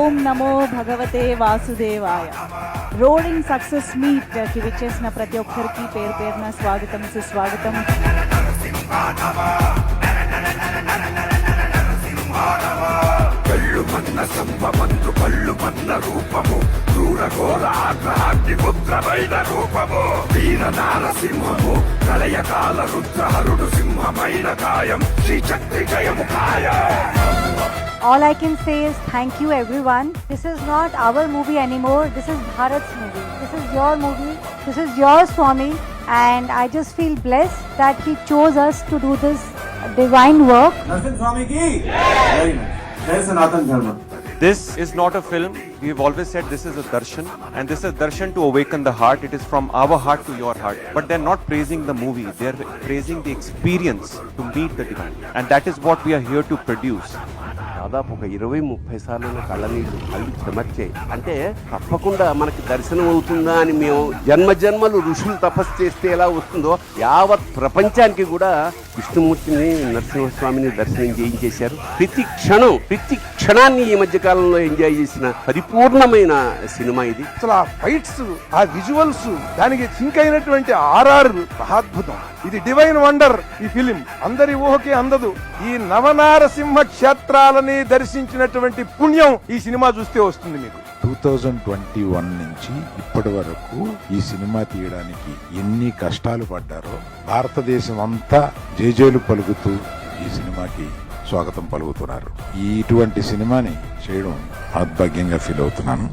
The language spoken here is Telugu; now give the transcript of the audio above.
ఓం నమో భగవతే వాసుదేవాయ. రోడింగ్ సక్సెస్ మీట్ కి విచ్చేసిన ప్రతి ఒక్కరికి పేరు పేరున స్వాగతం, సుస్వాగతం. కళ్ళు మన్న రూపము క్రూరఘోర ఆగ్రహాగ్ని పుత్రమైన రూపము వీర నారసింహము ప్రళయకాల రుద్రహరుడు సింహమైన కాయం శ్రీచక్రి జయము కాయం. All I can say is thank you everyone. This is not our movie anymore. This is Bharat's movie. This is your movie. This is your Swami. And I just feel blessed that he chose us to do this divine work. Narsimha Swami ki very nice. Jai Sanatan Dharma. This is not a film. We've always said this is a darshan, and this is darshan to awaken the heart. It is from our heart to your heart. But they're not praising the movie. They're praising the experience to meet the divine. And that is what we are here to produce. దాదాపు ఒక 20-30 సార్లు కళ్ళనీళ్ళు కళ్ళు చెమర్చాయి. అంటే తప్పకుండా మనకి దర్శనం అవుతుందా అని మేము జన్మలు ఋషులు తపస్సు చేస్తే ఎలా వస్తుందో యావత్ ప్రపంచానికి కూడా విష్ణుమూర్తిని నరసింహస్వామిని దర్శనం చేయించేశారు. ప్రతి క్షణాన్ని ఈ మధ్య కాలంలో ఎంజాయ్ చేసిన పరిపూర్ణమైన సినిమా ఇది. అసలు ఆ ఫైట్స్, ఆ విజువల్స్, దానికి సింక్ అయినటువంటి ఆర్ఆర్ మహాద్భుతం. ఇది డివైన్ వండర్. ఈ ఫిలిం అందరి ఊహకి అందదు. ఈ నవనారసింహ క్షేత్రాలని దర్శించినటువంటి పుణ్యం ఈ సినిమా చూస్తే వస్తుంది మీకు. 2021 నుంచి ఇప్పటి వరకు ఈ సినిమా తీయడానికి ఎన్ని కష్టాలు పడ్డారో భారతదేశం అంతా జేజేలు పలుకుతూ ఈ సినిమాకి స్వాగతం పలుకుతున్నారు. ఇటువంటి సినిమాని చేయడం ఆద్భాగ్యంగా ఫీల్ అవుతున్నాను.